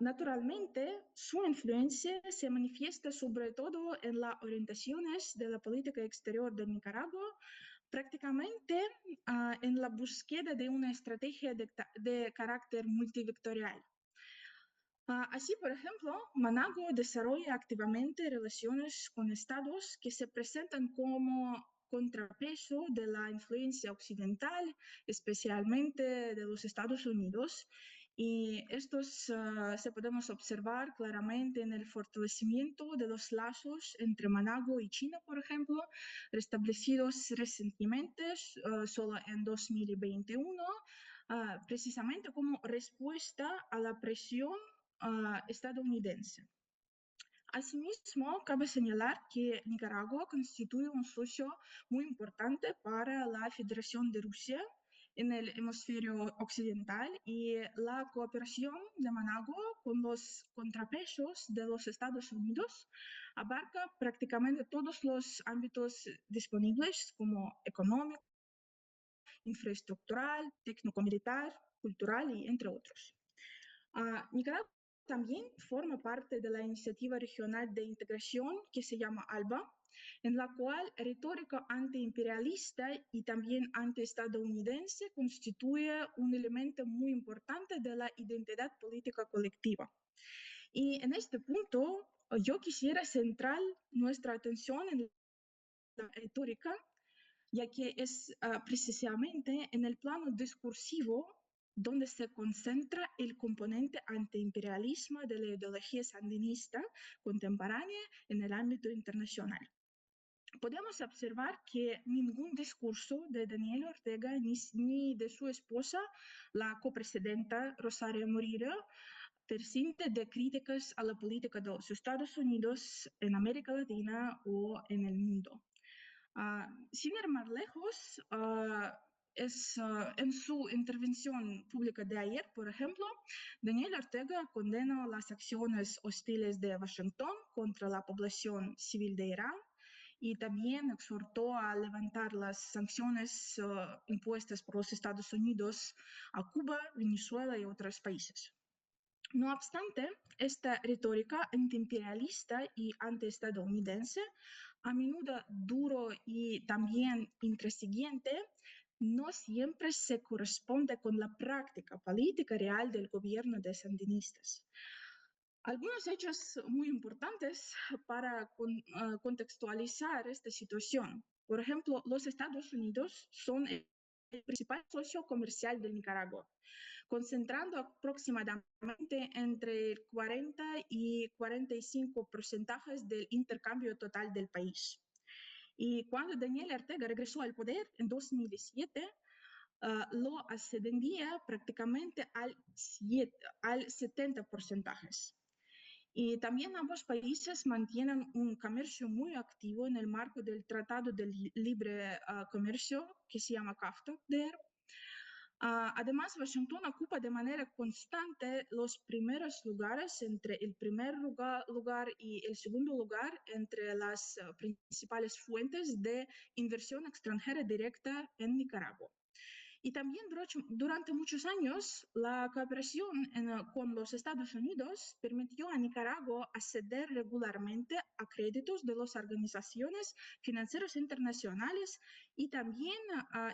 Naturalmente, su influencia se manifiesta sobre todo en las orientaciones de la política exterior de Nicaragua, prácticamente en la búsqueda de una estrategia de carácter multivectorial. Así, por ejemplo, Managua desarrolla activamente relaciones con estados que se presentan como contrapeso de la influencia occidental, especialmente de los Estados Unidos. Y estos se podemos observar claramente en el fortalecimiento de los lazos entre Managua y China, por ejemplo, restablecidos recientemente, solo en 2021, precisamente como respuesta a la presión estadounidense. Asimismo, cabe señalar que Nicaragua constituye un socio muy importante para la Federación de Rusia en el hemisferio occidental y la cooperación de Managua con los contrapesos de los Estados Unidos abarca prácticamente todos los ámbitos disponibles como económico, infraestructural, técnico-militar, cultural y entre otros. Nicaragua también forma parte de la iniciativa regional de integración que se llama ALBA, en la cual retórica antiimperialista y también antiestadounidense constituye un elemento muy importante de la identidad política colectiva. Y en este punto, yo quisiera centrar nuestra atención en la retórica, ya que es precisamente en el plano discursivo donde se concentra el componente antiimperialismo de la ideología sandinista contemporánea en el ámbito internacional. Podemos observar que ningún discurso de Daniel Ortega ni de su esposa, la copresidenta Rosario Murillo, prescinde de críticas a la política de los Estados Unidos en América Latina o en el mundo. Sin ir más lejos, en su intervención pública de ayer, por ejemplo, Daniel Ortega condenó las acciones hostiles de Washington contra la población civil de Irán y también exhortó a levantar las sanciones impuestas por los Estados Unidos a Cuba, Venezuela y otros países. No obstante, esta retórica antiimperialista y antiestadounidense, a menudo duro y también intransigente, no siempre se corresponde con la práctica política real del gobierno de sandinistas. Algunos hechos muy importantes para contextualizar esta situación. Por ejemplo, los Estados Unidos son el principal socio comercial de Nicaragua, concentrando aproximadamente entre el 40 y 45% del intercambio total del país. Y cuando Daniel Ortega regresó al poder en 2007, lo ascendía prácticamente al 70%. Y también ambos países mantienen un comercio muy activo en el marco del Tratado de Libre Comercio que se llama CAFTA. Además, Washington ocupa de manera constante los primeros lugares entre el primer lugar y el segundo lugar entre las principales fuentes de inversión extranjera directa en Nicaragua. Y también durante muchos años, la cooperación con los Estados Unidos permitió a Nicaragua acceder regularmente a créditos de las organizaciones financieras internacionales y también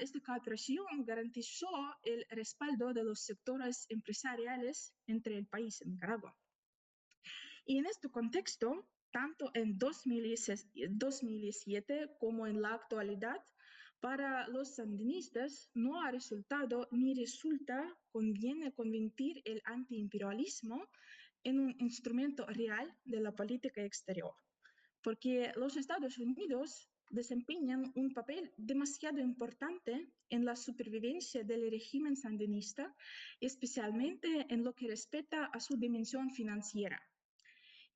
esta cooperación garantizó el respaldo de los sectores empresariales entre el país y Nicaragua. Y en este contexto, tanto en 2017 como en la actualidad, para los sandinistas no ha resultado ni resulta conviene convertir el antiimperialismo en un instrumento real de la política exterior, porque los Estados Unidos desempeñan un papel demasiado importante en la supervivencia del régimen sandinista, especialmente en lo que respecta a su dimensión financiera.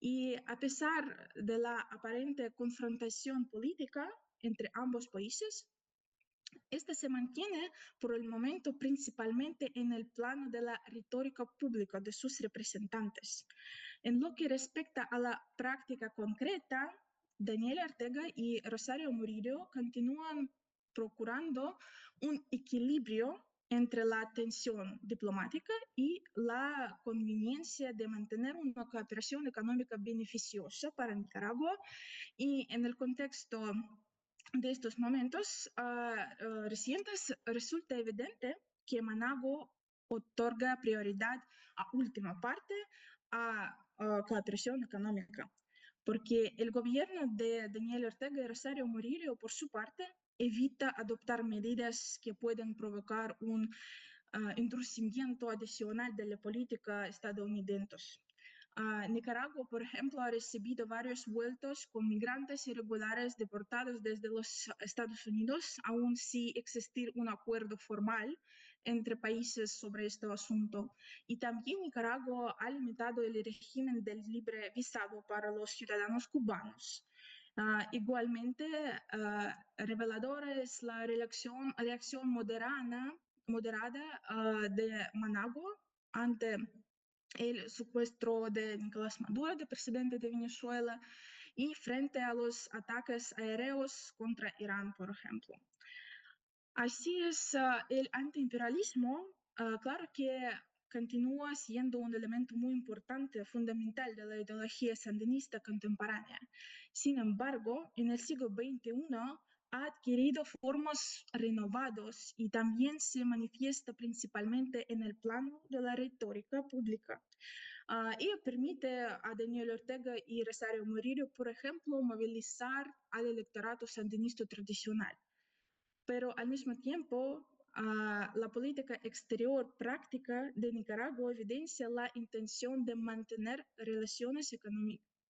Y a pesar de la aparente confrontación política entre ambos países, esta se mantiene por el momento principalmente en el plano de la retórica pública de sus representantes. En lo que respecta a la práctica concreta, Daniel Ortega y Rosario Murillo continúan procurando un equilibrio entre la tensión diplomática y la conveniencia de mantener una cooperación económica beneficiosa para Nicaragua. Y en el contexto de estos momentos recientes resulta evidente que Managua otorga prioridad a última parte a cooperación económica. porque el gobierno de Daniel Ortega y Rosario Murillo, por su parte, evita adoptar medidas que pueden provocar un endurecimiento adicional de la política estadounidense. Nicaragua, por ejemplo, ha recibido varios vueltos con migrantes irregulares deportados desde los Estados Unidos, aun sin existir un acuerdo formal entre países sobre este asunto. Y también Nicaragua ha limitado el régimen del libre visado para los ciudadanos cubanos. Igualmente, reveladora es la reacción moderada de Managua ante el secuestro de Nicolás Maduro, de presidente de Venezuela, y frente a los ataques aéreos contra Irán, por ejemplo. Así es, el antiimperialismo, claro que continúa siendo un elemento muy importante, fundamental de la ideología sandinista contemporánea. Sin embargo, en el siglo XXI ha adquirido formas renovadas y también se manifiesta principalmente en el plano de la retórica pública. Y permite a Daniel Ortega y Rosario Murillo, por ejemplo, movilizar al electorado sandinista tradicional. Pero al mismo tiempo, la política exterior práctica de Nicaragua evidencia la intención de mantener relaciones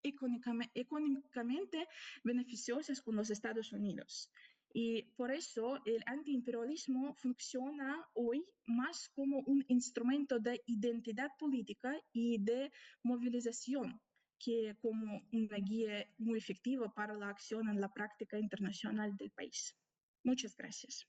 económicamente beneficiosas con los Estados Unidos. Y por eso el antiimperialismo funciona hoy más como un instrumento de identidad política y de movilización que como una guía muy efectiva para la acción en la práctica internacional del país. Muchas gracias.